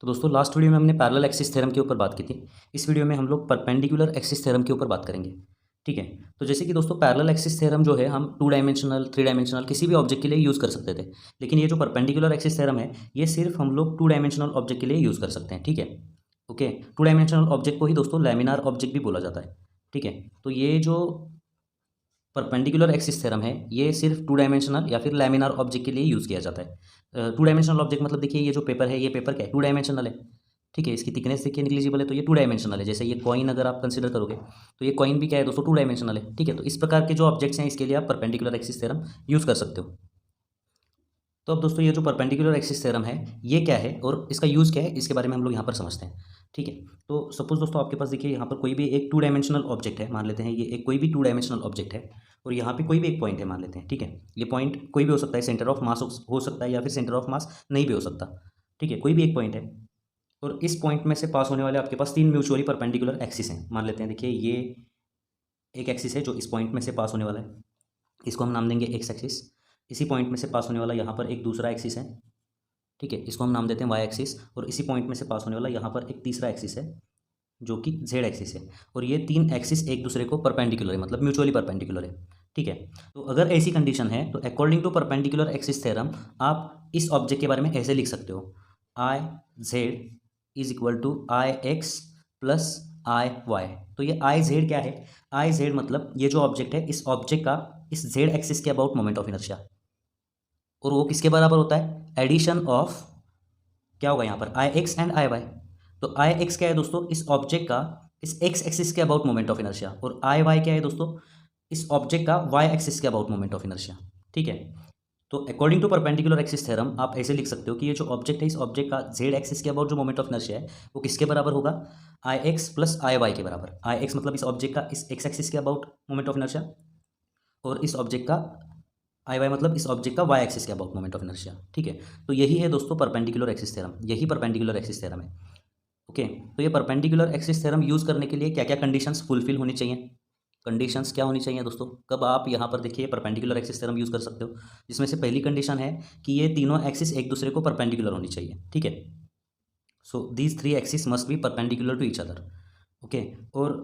तो दोस्तों last video में हमने पैरेलल एक्सिस थ्योरम के ऊपर बात की थी। इस वीडियो में हम लोग परपेंडिकुलर एक्सिस थ्योरम के ऊपर बात करेंगे। ठीक है। तो जैसे कि दोस्तों पैरेलल एक्सिस थ्योरम जो है हम 2 डायमेंशनल 3 डायमेंशनल किसी भी ऑब्जेक्ट के लिए यूज़ कर सकते थे। लेकिन ये जो परपेंडिकुलर एक्सिस थ्योरम है ये सिर्फ हम लोग 2 डायमेंशनल ऑब्जेक्ट के लिए यूज़ कर सकते हैं। ठीक है। ओके। 2 डायमेंशनल ऑब्जेक्ट को ही दोस्तों लैमिनार ऑब्जेक्ट भी बोला जाता है। ठीक है। तो ये जो परपेंडिकुलर एक्सिस थ्योरम है ये सिर्फ 2 डायमेंशनल या फिर लैमिनार ऑब्जेक्ट के लिए यूज़ किया जाता है। 2 डायमेंशनल ऑब्जेक्ट मतलब देखिए ये जो पेपर है ये पेपर क्या है, 2 डायमेंशनल है। ठीक है। इसकी थिकनेस देखिए निग्लिजिबल है तो ये 2 डायमेंशनल है। जैसे ये कॉइन अगर आप कंसीडर करोगे तो ये कॉइन भी क्या है दोस्तों, 2 डायमेंशनल है। ठीक है। तो इस प्रकार के जो ऑब्जेक्ट्स हैं इसके लिए आप परपेंडिकुलर एक्सिस थ्योरम यूज़ कर सकते हो। तो अब दोस्तों ये जो परपेंडिकुलर एक्सिस थ्योरम है ये क्या है और इसका यूज़ क्या है इसके बारे में हम लोग यहाँ पर समझते हैं। ठीक है। तो सपोज दोस्तों आपके पास देखिए यहाँ पर कोई भी एक 2 डायमेंशनल ऑब्जेक्ट है, मान लेते हैं ये एक कोई भी 2 डायमेंशनल ऑब्जेक्ट है और यहाँ पे कोई भी एक पॉइंट है मान लेते हैं। ठीक है। ये पॉइंट कोई भी हो सकता है, सेंटर ऑफ मास हो सकता है या फिर सेंटर ऑफ मास नहीं भी हो सकता। ठीक है। कोई भी एक पॉइंट है और इस पॉइंट में से पास होने वाले आपके पास 3 म्यूचुअली परपेंडिकुलर एक्सिस हैं। मान लेते हैं देखिए ये एक एक्सिस है जो इस पॉइंट में से पास होने वाला है, इसको हम नाम देंगे एक्स एक्सिस। इसी पॉइंट में से पास होने वाला यहाँ पर एक दूसरा एक्सिस है। ठीक है। इसको हम नाम देते हैं वाई एक्सिस। और इसी पॉइंट में से पास होने वाला यहाँ पर एक तीसरा एक्सिस है जो कि जेड एक्सिस है। और ये 3 एक्सिस एक दूसरे को परपेंडिकुलर है, मतलब म्यूचुअली परपेंडिकुलर है। ठीक है। तो अगर ऐसी कंडीशन है तो according to perpendicular axis theorem आप इस ऑब्जेक्ट के बारे में ऐसे लिख सकते हो, I Z is equal to I x plus I y. तो ये आई जेड क्या है, आई जेड मतलब ये जो ऑब्जेक्ट है इस ऑब्जेक्ट का इस जेड एक्सिस के अबाउट मोमेंट ऑफ इनर्शिया। और वो किसके बराबर होता है, एडिशन ऑफ क्या होगा यहाँ पर आई एक्स एंड आई वाई। तो आई एक्स क्या है दोस्तों, इस ऑब्जेक्ट का इस एक्स एक्सिस के अबाउट मोमेंट ऑफ इनर्शिया। और आई वाई क्या है दोस्तों, इस ऑब्जेक्ट का वाई एक्सिस के अबाउट मोमेंट ऑफ इनर्शिया। ठीक है। तो according to perpendicular axis theorem आप ऐसे लिख सकते हो कि ये जो ऑब्जेक्ट है इस ऑब्जेक्ट का जेड एक्सिस के अबाउट जो मोमेंट ऑफ इनर्शिया है वो किसके बराबर होगा, I x plus I Y के बराबर। आई एक्स मतलब इस ऑब्जेक्ट का इस एक्स एक्सिस के अबाउट मोमेंट ऑफ इनर्शिया और इस ऑब्जेक्ट का आई वाई मतलब इस ऑब्जेक्ट का वाई एक्सिस के अबाउट मोमेंट ऑफ इनर्शिया। ठीक है। तो यही है दोस्तों परपेंडिकुलर एक्सिस थ्योरम, यही परपेंडिकुलर एक्सिस थ्योरम है। ओके। तो ये परपेंडिकुलर एक्सिस थ्योरम यूज़ करने के लिए क्या क्या कंडीशंस फुलफिल होनी चाहिए, कंडीशंस क्या होनी चाहिए दोस्तों, कब आप यहाँ पर देखिए परपेंडिकुलर एक्सिस थ्योरम यूज़ कर सकते हो। जिसमें से पहली कंडीशन है कि ये तीनों एक्सिस एक दूसरे को परपेंडिकुलर होनी चाहिए। ठीक है। So these 3 axis must be perpendicular to each other. Okay. और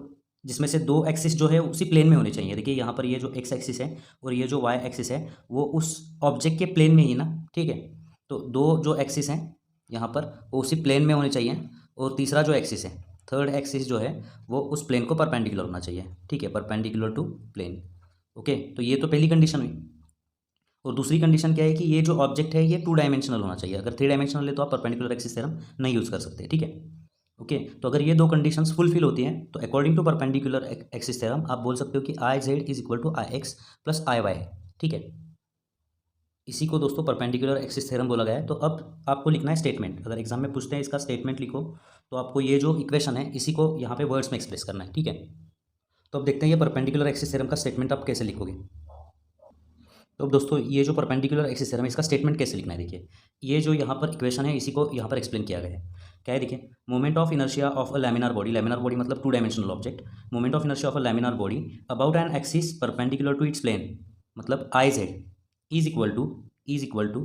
जिसमें से 2 एक्सिस जो है उसी प्लेन में होने चाहिए। देखिए यहाँ पर ये जो एक्स एक्सिस है और ये जो वाई एक्सिस है वो उस ऑब्जेक्ट के प्लेन में ही ना। ठीक है। तो 2 जो एक्सिस हैं यहाँ पर वो उसी प्लेन में होने चाहिए। और तीसरा जो एक्सिस है, थर्ड एक्सिस जो है वो उस प्लेन को परपेंडिकुलर होना चाहिए। ठीक है। Perpendicular to plane. ओके। तो ये तो पहली कंडीशन हुई। और दूसरी कंडीशन क्या है कि ये जो ऑब्जेक्ट है ये 2 डायमेंशनल होना चाहिए। अगर 3 डायमेंशनल है तो आप परपेंडिकुलर एक्सिस थ्योरम नहीं यूज़ कर सकते। ठीक है। ओके। तो अगर ये 2 कंडीशंस फुलफिल होती हैं तो according to perpendicular axis theorem आप बोल सकते हो कि I Z is equal to I x plus I y. ठीक है। इसी को दोस्तों परपेंडिकुलर एक्सिस थ्योरम बोला गया है। तो अब आपको लिखना है स्टेटमेंट। अगर एग्जाम में पूछते हैं इसका स्टेटमेंट लिखो तो आपको ये जो इक्वेशन है इसी को यहाँ पे वर्ड्स में एक्सप्रेस करना है। ठीक है। तो अब देखते हैं ये परपेंडिकुलर एक्सिस थ्योरम का स्टेटमेंट आप कैसे लिखोगे। तो अब दोस्तों ये जो परपेंडिकुलर एक्सिस थ्योरम है इसका स्टेटमेंट कैसे लिखना है, देखिए ये जो यहाँ पर इक्वेशन है इसी को यहाँ पर एक्सप्लेन किया गया है। क्या है देखिए, moment of inertia of a laminar body, laminar body मतलब 2 dimensional object, moment of inertia of a laminar body about an axis perpendicular to its plane मतलब I Z is equal to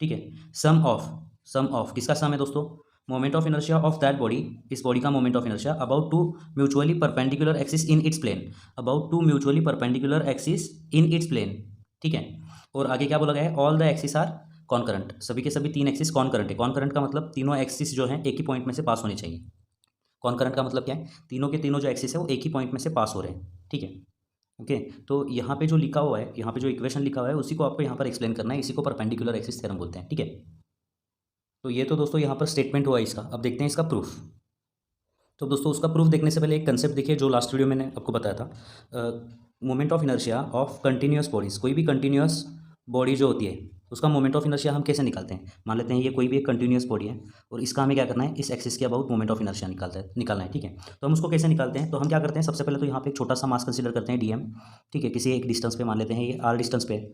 ठीक है सम ऑफ किसका sum है दोस्तों, moment of inertia of that body, इस बॉडी का moment of inertia about two mutually perpendicular axis in its plane, about two mutually perpendicular axis in its plane. ठीक है। और आगे क्या बोला गया है, all the axis are concurrent, सभी के सभी 3 एक्सिस कॉन्करेंट है। कॉन्करेंट का मतलब तीनों एक्सिस जो हैं एक ही पॉइंट में से पास होने चाहिए। कॉन्करेंट का मतलब क्या है, तीनों के तीनों जो एक्सिस है वो एक ही पॉइंट में से पास हो रहे हैं। ठीक है। ओके। तो यहाँ पे जो लिखा हुआ है, यहाँ पे जो इक्वेशन लिखा हुआ है उसी को आपको यहाँ पर एक्सप्लेन करना है, इसी को परपेंडिकुलर एक्सिस थ्योरम बोलते हैं। ठीक है। तो ये तो दोस्तों यहाँ पर स्टेटमेंट हुआ इसका। अब देखते हैं इसका प्रूफ। तो दोस्तों उसका प्रूफ देखने से पहले एक कंसेप्ट देखिए जो लास्ट वीडियो मैंने आपको बताया था, moment of inertia of continuous bodies. कोई भी कंटिन्यूस बॉडी जो होती है उसका मोमेंट ऑफ इनर्शिया हम कैसे निकालते हैं, मान लेते हैं ये कोई भी एक कंटिन्यूस बॉडी है और इसका हमें क्या करना है, इस एक्सिस के अबाउट मोमेंट ऑफ इनर्शिया निकालना है। ठीक है। तो हम उसको कैसे निकालते हैं, तो हम क्या करते हैं, सबसे पहले तो यहाँ पे एक छोटा सा मास कंसीडर करते हैं डीएम। ठीक है। किसी एक डिस्टेंस पे मान लेते हैं ये आर डिस्टेंस पे है।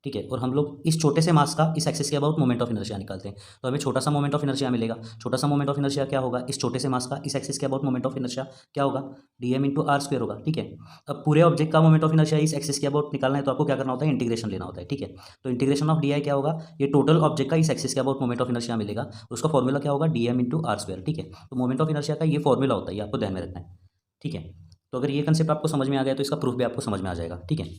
ठीक है, और हम लोग इस छोटे से मास का इस एक्सिस के अबाउट मोमेंट ऑफ इनर्शिया निकालते हैं, तो हमें छोटा सा मोमेंट ऑफ इनर्शिया मिलेगा। छोटा सा मोमेंट ऑफ इनर्शिया क्या होगा, इस छोटे से मास का इस एक्सिस के अबाउट मोमेंट ऑफ इनर्शिया क्या होगा, dm इंटू आर स्क्वायर होगा। ठीक है, अब पूरे ऑब्जेक्ट का मोमेंट ऑफ इनर्शिया इस एक्सिस के अबाउट निकालना है, तो आपको क्या करना होता है, इंटीग्रेशन लेना होता है। ठीक है, तो इंटीग्रेशन ऑफ डी क्या होगा, ये टोटल ऑब्जेक्ट का इस एक्सिस के अबाउट मोमेंट ऑफ इनर्शिया मिलेगा, उसका फॉर्मूला क्या होगा, dm इंटू आर स्क्वायर। ठीक है, तो मोमेंट ऑफ इनर्शिया का ये फॉर्मूला होता है, ये आपको ध्यान में रखना है। ठीक है, तो अगर ये कंसेप्ट आपको समझ में आ गया तो इसका प्रूफ भी आपको समझ में आ जाएगा। ठीक है,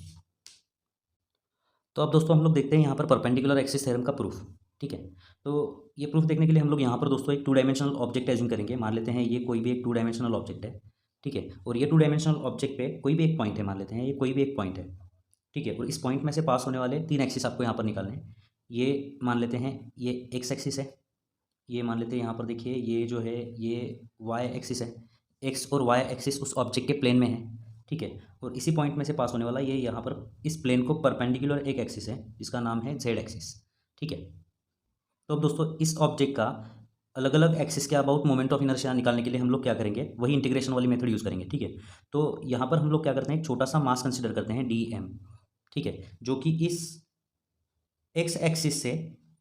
तो अब दोस्तों हम लोग देखते हैं यहाँ पर परपेंडिकुलर एक्सिस थ्योरम का प्रूफ। ठीक है, तो ये प्रूफ देखने के लिए हम लोग यहाँ पर दोस्तों एक 2 डायमेंशनल ऑब्जेक्ट एज्यूम करेंगे। मान लेते हैं ये कोई भी एक 2 डायमेंशनल ऑब्जेक्ट है। ठीक है, और ये 2 डायमेंशनल ऑब्जेक्ट पे कोई भी एक पॉइंट है, मान लेते हैं ये कोई भी एक पॉइंट है। ठीक है, और इस पॉइंट में से पास होने वाले 3 एक्सिस आपको यहाँ पर निकालने हैं। ये मान लेते हैं ये एक्स एक्सिस है, ये मान लेते हैं यहाँ पर देखिए ये जो है ये वाई एक्सिस है, एक्स और वाई एक्सिस उस ऑब्जेक्ट के प्लेन में है। ठीक है, और इसी पॉइंट में से पास होने वाला ये यहाँ पर इस प्लेन को परपेंडिकुलर एक एक्सिस है जिसका नाम है जेड एक्सिस। ठीक है, तो अब दोस्तों इस ऑब्जेक्ट का अलग अलग एक्सिस के अबाउट मोमेंट ऑफ इनर्शिया निकालने के लिए हम लोग क्या करेंगे, वही इंटीग्रेशन वाली मेथड यूज़ करेंगे। ठीक है, तो यहाँ पर हम लोग क्या करते हैं, एक छोटा सा मास कंसिडर करते हैं dm। ठीक है, जो कि इस एक्स एक्सिस से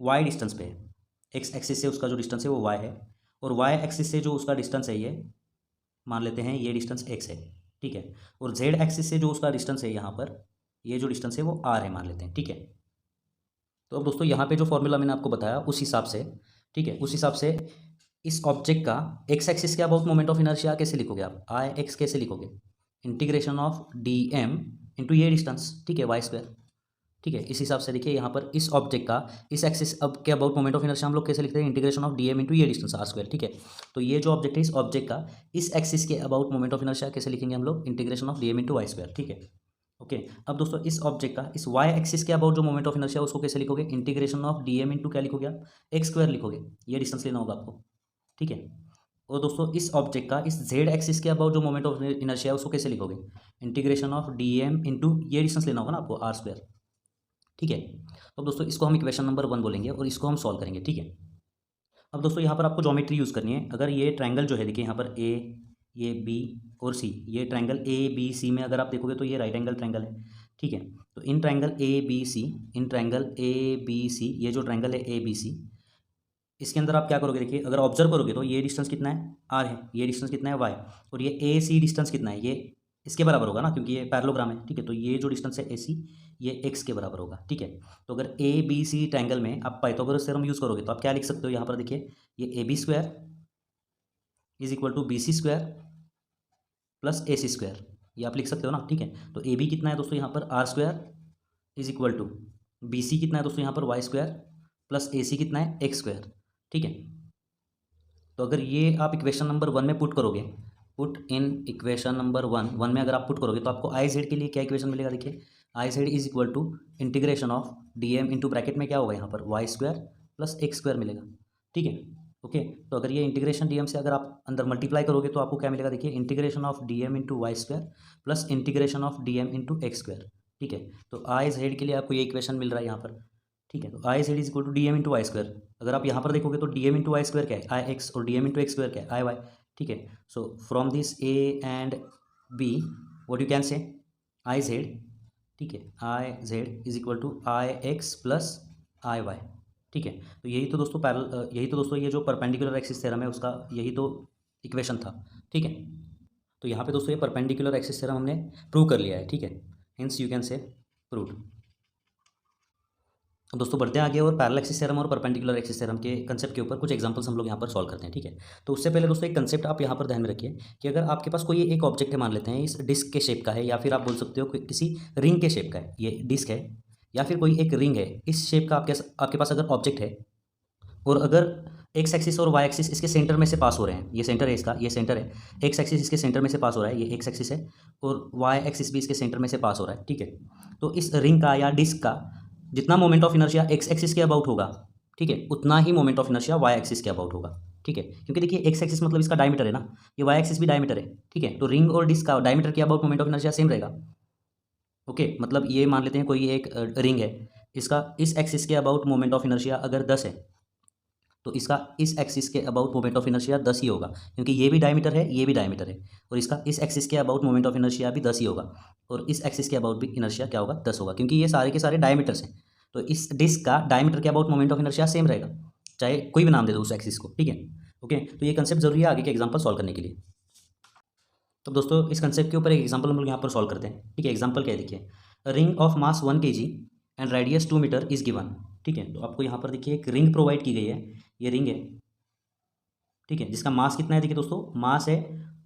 वाई डिस्टेंस पे है। एक्स एक्सिस से उसका जो डिस्टेंस है वो वाई है, और वाई एक्सिस से जो उसका डिस्टेंस है ये मान लेते हैं ये डिस्टेंस एक्स है। ठीक है, और जेड एक्सिस से जो उसका डिस्टेंस है यहाँ पर ये जो डिस्टेंस है वो आर है मान लेते हैं। ठीक है, तो अब दोस्तों यहाँ पे जो फॉर्मूला मैंने आपको बताया उस हिसाब से, ठीक है, उस हिसाब से इस ऑब्जेक्ट का एक्स एक्सिस के अबाउट मोमेंट ऑफ इनर्शिया कैसे लिखोगे आप, आई एक्स कैसे लिखोगे, integration of d m into ये डिस्टेंस। ठीक है, वाई स्क्वायर। ठीक है, इस हिसाब से देखिए यहाँ पर इस ऑब्जेक्ट का इस एक्सिस अब के अबाउट मोमेंट ऑफ इनर्शिया हम लोग कैसे लिखते हैं, integration of d m into ये डिस्टेंस आर स्क्वायर। ठीक है, तो ये जो ऑब्जेक्ट है इस ऑब्जेक्ट का इस एक्सिस के अबाउट मोमेंट ऑफ इनर्शिया कैसे लिखेंगे हम लोग, integration of d m into y square. ठीक है, ओके, अब दोस्तों इस ऑब्जेक्ट का इस वाई एक्सिस के अबाउट जो मोमेंट ऑफ इनर्शिया उसको कैसे लिखोगे, integration of d m into क्या लिखोगे आप, एक्स स्क्वायर लिखोगे, ये डिस्टेंस लेना होगा आपको। ठीक है, और दोस्तों इस ऑब्जेक्ट का इस जेड एक्सिस के अबाउट जो मोमेंट ऑफ इनर्शिया है उसको कैसे लिखोगे, integration of d m into ये डिस्टेंस लेना होगा ना आपको, आर स्क्वायर। ठीक है, तो दोस्तों इसको हम इक्वेशन नंबर 1 बोलेंगे और इसको हम सॉल्व करेंगे। ठीक है, अब दोस्तों यहाँ पर आपको ज्योमेट्री यूज़ करनी है। अगर ये ट्रायंगल जो है देखिए यहाँ पर ए, ये बी और सी, ये ट्रायंगल ए बी सी में अगर आप देखोगे तो ये राइट एंगल ट्रायंगल है। ठीक है, तो in triangle A B C, in triangle A B C, ये जो ट्रायंगल है ए बी सी, इसके अंदर आप क्या करोगे, देखिए अगर ऑब्जर्व करोगे तो ये डिस्टेंस कितना है, आर है, ये डिस्टेंस कितना है, वाई, और ये ए सी डिस्टेंस कितना है, ये इसके बराबर होगा ना क्योंकि ये पैरेललोग्राम है। ठीक है, तो ये जो डिस्टेंस है ए सी ये एक्स के बराबर होगा। ठीक है, तो अगर ए बी सी ट्रायंगल में आप पाइथागोरस थ्योरम यूज़ करोगे तो आप क्या लिख सकते हो, यहाँ पर देखिए ये A B square is equal to B C square plus A C square, ये आप लिख सकते हो ना। ठीक है, तो ए बी कितना है दोस्तों यहाँ पर r square is equal to B C कितना है दोस्तों यहाँ पर y square plus A C कितना है एक्स स्क्वायर। ठीक है, तो अगर ये आप इक्वेशन नंबर 1 में पुट करोगे, पुट इन इक्वेशन नंबर 1 में अगर आप पुट करोगे तो आपको आई जेड के लिए क्या इक्वेशन मिलेगा, देखिए I Z is equal to integration of d m into bracket में क्या होगा यहाँ पर y square plus x square मिलेगा। ठीक है, ओके, तो अगर ये इंटीग्रेशन डी एम से अगर आप अंदर मल्टीप्लाई करोगे तो आपको क्या मिलेगा, देखिए integration of d m into y square plus integration of d m into x square. ठीक है, तो आई जेड के लिए आपको ये इक्वेशन मिल रहा है यहाँ पर। ठीक है, तो I Z is equal to d m into y square, अगर आप यहाँ पर देखोगे तो d m into y square क्या है, आई एक्स, और d m into x square क्या है, आई वाई। ठीक है, so from this A and B what you can say I z. ठीक है, I Z is equal to I x plus I y. ठीक है, तो यही तो दोस्तों यही तो दोस्तों ये जो परपेंडिकुलर एक्सिस थ्योरम है उसका यही तो इक्वेशन था। ठीक है, तो यहाँ पे दोस्तों ये परपेंडिकुलर एक्सिस थ्योरम हमने प्रूव कर लिया है। ठीक है, हिंस यू कैन से प्रूव्ड। दोस्तों बढ़ते हैं आगे और पैरेलल एक्सिस थ्योरम और परपेंडिकुलर एक्सिस थ्योरम के कंसेप्ट के ऊपर कुछ एग्जांपल्स हम लोग यहाँ पर सॉल्व करते हैं। ठीक है, तो उससे पहले दोस्तों एक कंसेप्ट आप यहाँ पर ध्यान में रखिए कि अगर आपके पास कोई एक ऑब्जेक्ट है, मान लेते हैं इस डिस्क के शेप का है, या फिर आप बोल सकते हो कि किसी रिंग के शेप का है, ये डिस्क है या फिर कोई एक रिंग है, इस शेप का आपके पास अगर ऑब्जेक्ट है और अगर एक्स एक्सिस और वाई एक्सिस इसके सेंटर में से पास हो रहे हैं, ये सेंटर है इसका, ये सेंटर है, एक्स एक्सिस इसके सेंटर में से पास हो रहा है, ये एक्स एक्सिस है, और वाई एक्सिस भी इसके सेंटर में से पास हो रहा है। ठीक है, तो इस रिंग का या डिस्क का जितना moment of inertia X axis के अबाउट होगा, ठीक है, उतना ही moment of inertia Y axis के अबाउट होगा। ठीक है, क्योंकि देखिए एक्स एक्सिस मतलब इसका डायमीटर है ना, ये वाई एक्सिस भी डायमीटर है। ठीक है, तो रिंग और डिस्क का डायमीटर के about moment of inertia same रहेगा। ओके, मतलब ये मान लेते हैं कोई एक रिंग है, इसका इस एक्सिस के अबाउट मोमेंट ऑफ इनर्शिया अगर 10 है तो इसका इस एक्सिस के अबाउट मोमेंट ऑफ इनर्शिया 10 ही होगा, क्योंकि ये भी डायमीटर है, ये भी डायमीटर है, और इसका इस एक्सिस के अबाउट मोमेंट ऑफ इनर्शिया भी 10 ही होगा, और इस एक्सिस के अबाउट भी इनर्शिया क्या होगा, 10 होगा, क्योंकि ये सारे के सारे डायमीटर्स हैं। तो इस डिस्क का डायमीटर के about moment of inertia same रहेगा, चाहे कोई भी नाम दे दो उस एक्सिस को, ठीक है। ओके, तो ये कंसेप्ट जरूरी है आगे के एग्जाम्पल सॉल्व करने के लिए। तो दोस्तों इस कंसेप्ट के ऊपर एक एग्जाम्पल हम लोग यहाँ पर सॉल्व करते हैं, ठीक है। एग्जाम्पल क्या है, देखिए, ring of mass 1 kg and radius 2 metre is given, ठीक है। तो आपको यहाँ पर देखिए एक रिंग प्रोवाइड की गई है, ये रिंग है, ठीक है, जिसका मास कितना है, देखिए दोस्तों मास है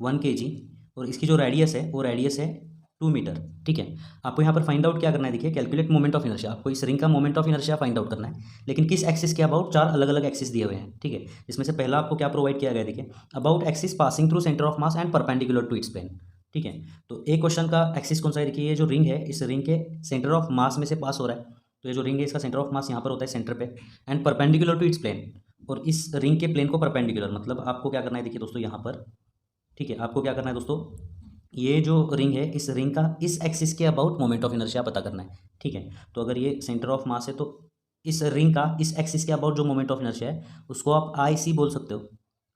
1 kg और इसकी जो रेडियस है वो रेडियस है 2 मीटर, ठीक है। आपको यहाँ पर फाइंड आउट क्या करना है, देखिए कैलकुलेट मोमेंट ऑफ इनर्शिया, आपको इस रिंग का moment of inertia find out करना है, लेकिन किस एक्सिस के अबाउट, 4 अलग अलग एक्सिस दिए हुए हैं, ठीक है। इसमें से पहला आपको क्या प्रोवाइड किया गया, देखिए about axis passing through centre of mass and perpendicular to its plane, ठीक है। तो एक क्वेश्चन का एक्सिस कौन सा है, देखिए ये जो रिंग है इस रिंग के सेंटर ऑफ मास में से पास हो रहा है, तो ये जो रिंग है इसका सेंटर ऑफ मास यहाँ पर होता है सेंटर पे, and perpendicular to its plane, और इस रिंग के प्लेन को परपेंडिकुलर, मतलब आपको क्या करना है, देखिए दोस्तों यहाँ पर, ठीक है, आपको क्या करना है दोस्तों, ये जो रिंग है इस रिंग का इस एक्सिस के अबाउट मोमेंट ऑफ इनर्शिया पता करना है, ठीक है। तो अगर ये सेंटर ऑफ मास है तो इस रिंग का इस एक्सिस के अबाउट जो मोमेंट ऑफ इनर्शिया है उसको आप आई सी बोल सकते हो,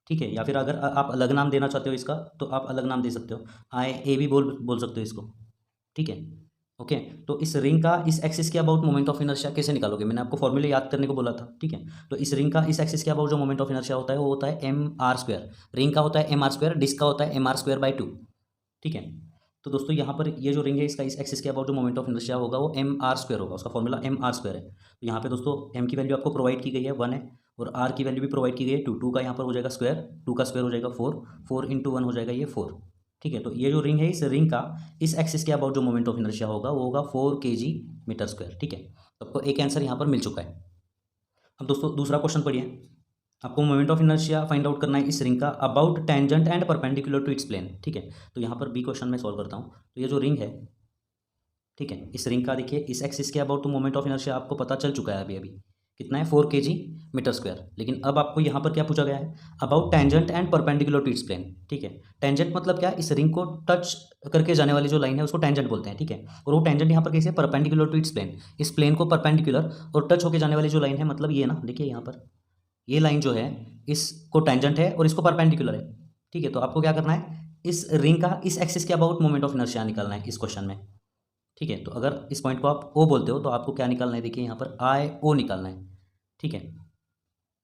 ठीक है। या फिर अगर आप अलग नाम देना चाहते हो इसका तो आप अलग नाम दे सकते हो, आई ए भी बोल सकते हो इसको, ठीक है। ओके, तो इस रिंग का इस एक्सिस के अबाउट मोमेंट ऑफ इनर्शिया कैसे निकालोगे, मैंने आपको फॉर्मूले याद करने को बोला था, ठीक है। तो इस रिंग का इस एक्सिस के अबाउट जो मोमेंट ऑफ इनर्शिया होता है वो होता है एम आर स्क्वायर, रिंग का होता है एम आर स्क्वायर, डिस्क का होता है एम आर स्क्वायर बाई 2, ठीक है। तो दोस्तों यहाँ पर ये जो रिंग है इसका इस एक्सिस के अबाउट जो मोमेंट ऑफ इनर्शिया होगा वो एम आर स्क्वायर होगा, उसका फॉर्मूला एम आर स्क्वायर है। तो यहाँ पे दोस्तों एम की वैल्यू आपको प्रोवाइड की गई है 1 है, और आर की वैल्यू भी प्रोवाइड की गई है 2, 2 का यहाँ पर हो जाएगा स्क्वायर, 2 का स्क्वायर हो जाएगा 4, 4 इंटू 1 हो जाएगा ये 4, ठीक है। तो ये जो रिंग है इस रिंग का इस एक्सिस के अबाउट जो मोमेंट ऑफ इनर्शिया होगा वो होगा 4 kg मीटर स्क्वायर, ठीक है। तो आपको एक आंसर यहाँ पर मिल चुका है। अब दोस्तों दूसरा क्वेश्चन पढ़िए, आपको moment of inertia find out करना है इस रिंग का about tangent and perpendicular to its plane, ठीक है। तो यहाँ पर बी क्वेश्चन में सॉल्व करता हूँ। तो ये जो रिंग है, ठीक है, इस रिंग का देखिए इस एक्सिस के अबाउट तो मोमेंट ऑफ इनर्शिया आपको पता चल चुका है अभी अभी कितना है 4 kg मीटर स्क्वायर, लेकिन अब आपको यहाँ पर क्या पूछा गया है, about tangent and perpendicular to its plane, ठीक है। टेंजेंट मतलब क्या, इस रिंग को टच करके जाने वाली जो लाइन है उसको टेंजेंट बोलते हैं, ठीक है। और वो टेंजेंट यहाँ पर कैसे, परपेंडिकुलर टू इट्स प्लेन, इस प्लेन को परपेंडिकुलर और टच होकर जाने वाली जो लाइन है, मतलब ये ना, देखिए यहाँ पर ये लाइन जो है इसको टेंजेंट है और इसको परपेंडिकुलर है, ठीक है। तो आपको क्या करना है, इस रिंग का इस एक्सिस के अबाउट मोमेंट ऑफ इनर्शिया निकालना है इस क्वेश्चन में, ठीक है। तो अगर इस पॉइंट को आप ओ बोलते हो तो आपको क्या निकालना है, देखिए यहाँ पर आई ओ निकालना है, ठीक है।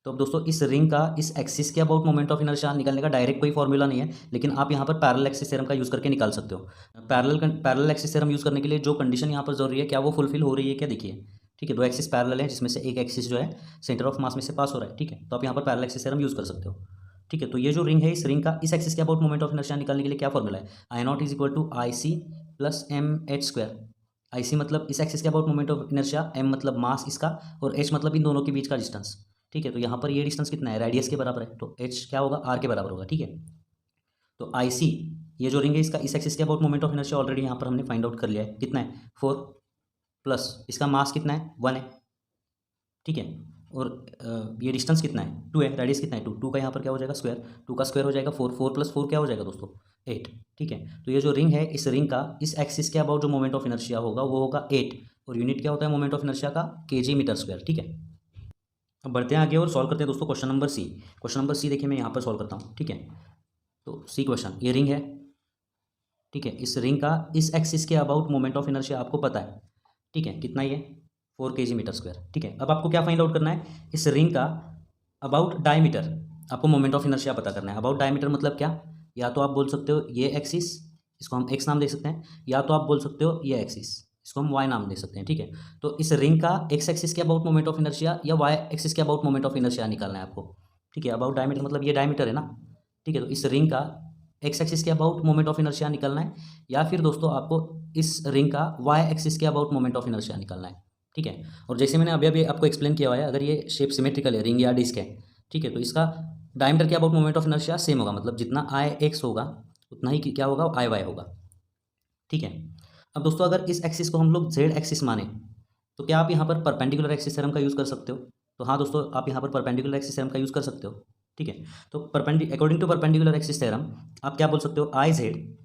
तो अब दोस्तों इस रिंग का इस एक्सिस के अबाउट मोमेंट ऑफ इनर्शिया निकालने का डायरेक्ट कोई फॉर्मूला नहीं है, लेकिन आप यहाँ पर पैरेलल एक्सिस थ्योरम का यूज़ करके निकाल सकते हो। पैरेलल एक्सिस थ्योरम यूज़ करने के लिए जो कंडीशन यहाँ पर जरूरी है क्या वो फुलफिल हो रही है क्या, देखिए, ठीक है। 2 एक्सिस पैरेलल है जिसमें से एक एक्सिस जो है सेंटर ऑफ मास में से पास हो रहा है, ठीक है। तो आप यहाँ पर पैरेलल एक्सिस थ्योरम यूज़ कर सकते हो, ठीक है। तो ये जो रिंग है इस रिंग का इस एक्सिस के अबाउट मोमेंट ऑफ इनर्शिया निकालने के लिए क्या फॉर्मूला है, I naught is equal to I C plus M H square. I C मतलब इस एक्सिस के about moment of inertia, M मतलब मास इसका, और एच मतलब इन दोनों के बीच का डिस्टेंस, ठीक है। तो यहाँ पर ये डिस्टेंस कितना है, रेडियस के बराबर है, तो एच क्या होगा, आर के बराबर होगा, ठीक है। तो आई सी ये जो रिंग है इसका इस एक्सिस के about moment of inertia already यहाँ पर हमने फाइंड आउट कर लिया है, कितना है 4, प्लस इसका मास कितना है 1 है, ठीक है। और ये डिस्टेंस कितना है 2 है, रेडियस कितना है 2, 2 का यहाँ पर क्या हो जाएगा स्क्वायर, 2 का स्क्वायर हो जाएगा 4, 4 प्लस 4 क्या हो जाएगा दोस्तों 8, ठीक है। तो ये जो रिंग है इस रिंग का इस एक्सिस के अबाउट जो मोमेंट ऑफ इनर्शिया होगा वो होगा 8, और यूनिट क्या होता है मोमेंट ऑफ इनर्शिया का, kg मीटर स्क्वायर, ठीक है। अब बढ़ते हैं आगे और सॉल्व करते हैं दोस्तों question number C. Question number C देखिए मैं यहाँ पर सॉल्व करता हूँ, ठीक है। तो सी क्वेश्चन, ये रिंग है, ठीक है, इस रिंग का इस एक्सिस के अबाउट मोमेंट ऑफ इनर्शिया आपको पता है, ठीक है, कितना ये 4 kg मीटर स्क्वायर, ठीक है। अब आपको क्या फाइंड आउट करना है, इस रिंग का अबाउट डायमीटर आपको मोमेंट ऑफ इनर्शिया पता करना है। अबाउट डायमीटर मतलब क्या, या तो आप बोल सकते हो ये एक्सिस, इसको हम एक्स नाम दे सकते हैं, या तो आप बोल सकते हो ये एक्सिस, इसको हम वाई नाम दे सकते हैं, ठीक है। तो इस रिंग का एक्स एक्सिस के अबाउट मोमेंट ऑफ इनर्शिया या वाई एक्सिस के अबाउट मोमेंट ऑफ इनर्शिया निकालना है आपको, ठीक है। अबाउट डायमीटर मतलब ये डायमीटर है ना, ठीक है। तो इस रिंग का एक्स एक्सिस के अबाउट मोमेंट ऑफ इनर्शिया निकालना है, या फिर दोस्तों आपको इस रिंग का वाई एक्सिस के अबाउट मोमेंट ऑफ इनर्शिया निकालना है, ठीक है। और जैसे मैंने अभी अभी आपको एक्सप्लेन किया हुआ है, अगर ये शेप सिमेट्रिकल है, रिंग या डिस्क है, ठीक है, तो इसका डायमीटर के about moment of inertia same होगा, मतलब जितना आई एक्स होगा उतना ही क्या होगा आई वाई होगा, ठीक है। अब दोस्तों अगर इस एक्सिस को हम लोग जेड एक्सिस माने तो क्या आप यहाँ पर परपेंडिकुलर एक्सिस थ्योरम का यूज़ कर सकते हो, तो हाँ दोस्तों आप यहाँ पर परपेंडिकुलर एक्सिस थ्योरम का यूज़ कर सकते हो, ठीक है। तो according to perpendicular axis theorem आप क्या बोल सकते हो, I Z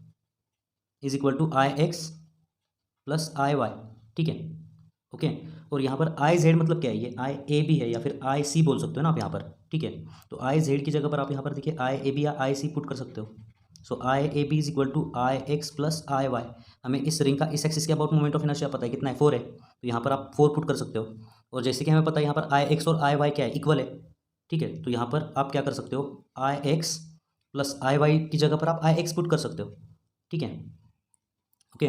is equal to I x plus I y, ठीक है, ओके। और यहाँ पर आई जेड मतलब क्या है, ये आई ए बी है या फिर आई सी बोल सकते हो ना आप यहाँ पर, ठीक है। तो आई जेड की जगह पर आप यहाँ पर देखिए आई ए बी या आई सी पुट कर सकते हो। So I A B is equal to I x plus I Y, हमें इस रिंग का इस एक्सिस के अबाउट मोमेंट ऑफ इनर्शिया पता है कितना है 4 है, तो यहाँ पर आप 4 पुट कर सकते हो। और जैसे कि हमें पता है यहाँ पर आई एक्स और आई वाई क्या है, इक्वल है, ठीक है। तो यहाँ पर आप क्या कर सकते हो, आई एक्स प्लस आई वाई की जगह पर आप आई एक्स पुट कर सकते हो, ठीक है। ओके,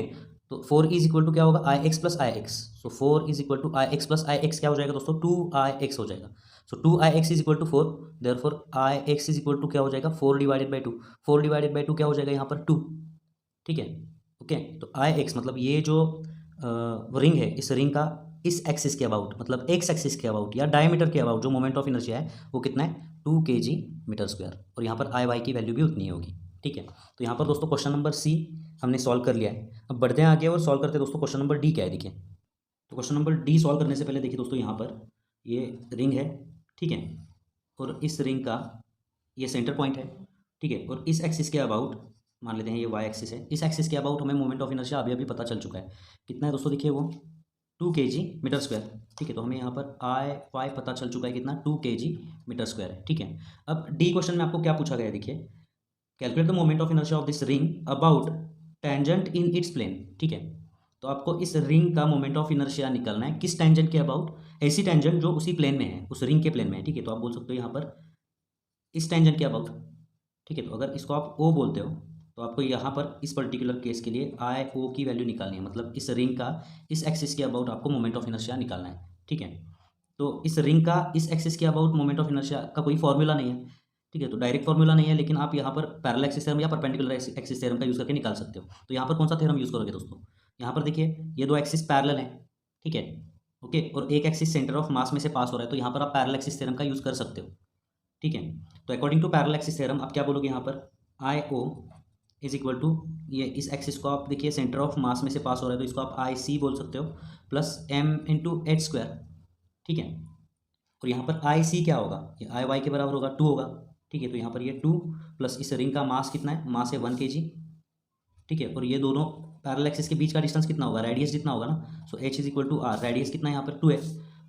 तो 4 इज इक्वल टू क्या होगा, I x plus I X. So 4 is equal to I x plus I X क्या हो जाएगा दोस्तों, 2 आई एक्स हो जाएगा। So 2 I X is equal to 4, therefore I X is equal to क्या हो जाएगा, 4 डिवाइडेड बाई 2। 4 डिवाइडेड बाई 2 क्या हो जाएगा यहाँ पर 2, ठीक है। ओके, तो आई एक्स मतलब ये जो रिंग है, इस रिंग का इस एक्सिस के अबाउट मतलब एक्स एक्सिस के अबाउट या डायमीटर के अबाउट जो मोमेंट ऑफ इनर्शिया है वो कितना है, 2 kg मीटर स्क्वायर। और यहाँ पर आई वाई की वैल्यू भी उतनी होगी, ठीक है। तो यहाँ पर दोस्तों क्वेश्चन नंबर सी हमने सॉल्व कर लिया है। अब बढ़ते हैं आगे और सॉल्व करते हैं दोस्तों क्वेश्चन नंबर डी क्या है, देखिए। तो क्वेश्चन नंबर डी सॉल्व करने से पहले देखिए दोस्तों, यहाँ पर ये रिंग है, ठीक है। और इस रिंग का ये सेंटर पॉइंट है, ठीक है। और इस एक्सिस के अबाउट मान लेते हैं ये वाई एक्सिस है, इस एक्सिस के अबाउट हमें मोमेंट ऑफ इनर्शिया अभी अभी पता चल चुका है, कितना है दोस्तों, देखिए वो 2 kg मीटर स्क्वायर, ठीक है। तो हमें यहाँ पर आई वाई पता चल चुका है कितना, 2 kg मीटर स्क्वायर है, ठीक है। अब डी क्वेश्चन में आपको क्या पूछा गया है, देखिए, calculate the moment of inertia of this ring about tangent in its plane, ठीक है। तो आपको इस रिंग का मोमेंट ऑफ इनर्शिया निकालना है किस टेंजेंट के अबाउट, ऐसी टेंजेंट जो उसी प्लेन में है, उस रिंग के प्लेन में है, ठीक है। तो आप बोल सकते हो यहाँ पर इस टेंजेंट के अबाउट, ठीक है। तो अगर इसको आप ओ बोलते हो तो आपको यहाँ पर इस पर्टिकुलर केस के लिए आई ओ की वैल्यू निकालनी है, मतलब इस रिंग का इस एक्सिस के अबाउट आपको मोमेंट ऑफ इनर्शिया निकालना है, ठीक है। तो इस रिंग का इस एक्सिस के अबाउट मोमेंट ऑफ इनर्शिया का कोई फॉर्मूला नहीं है, ठीक है। तो डायरेक्ट फॉर्मूला नहीं है, लेकिन आप यहाँ पर पैरेलल एक्सिस थ्योरम या परपेंडिकुलर एक्सिस थ्योरम का यूज़ करके निकाल सकते हो। तो यहाँ पर कौन सा थ्योरम यूज़ करोगे दोस्तों, यहाँ पर देखिए ये दो एक्सिस पैरेलल है, ठीक है। ओके, और एक एक्सिस सेंटर ऑफ मास में से पास हो रहा है, तो यहाँ पर आप पैरेलल एक्सिस थ्योरम का यूज़ कर सकते हो, ठीक है। तो according to parallel axis theorem आप क्या बोलोगे यहाँ पर, I O is equal to, ये इस एक्सिस को आप देखिए सेंटर ऑफ मास में से पास हो रहा है, तो इसको आप आई सी बोल सकते हो, plus m into h square, ठीक है। और यहाँ पर आई सी क्या होगा, ये आई वाई के बराबर होगा, 2 होगा, ठीक है। तो यहाँ पर ये 2 प्लस इस रिंग का मास कितना है, मास है 1 kg, ठीक है। और ये दोनों पैरेलल एक्सिस के बीच का डिस्टेंस कितना होगा, रेडियस जितना होगा ना, so h is equal to r, radius कितना है यहाँ पर 2 है,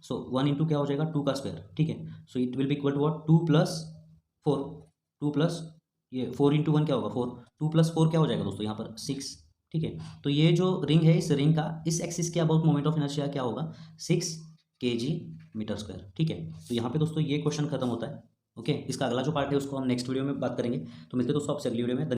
सो 1 इंटू क्या हो जाएगा, 2 का स्क्वायर, ठीक है। So it will be equal to what, 2 plus 4, 2 plus ये 4 इंटू 1 क्या होगा 4, 2 प्लस 4 क्या हो जाएगा दोस्तों यहाँ पर 6, ठीक है। तो ये जो रिंग है, इस रिंग का इस एक्सिस के अबाउट मोमेंट ऑफ इनर्शिया क्या होगा, 6 kg मीटर स्क्वायर, ठीक है। तो यहाँ पे दोस्तों ये क्वेश्चन खत्म होता है। ओके, इसका अगला जो पार्ट है उसको हम नेक्स्ट वीडियो में बात करेंगे। तो मिलते हैं दोस्तों आपसे अगली वीडियो में।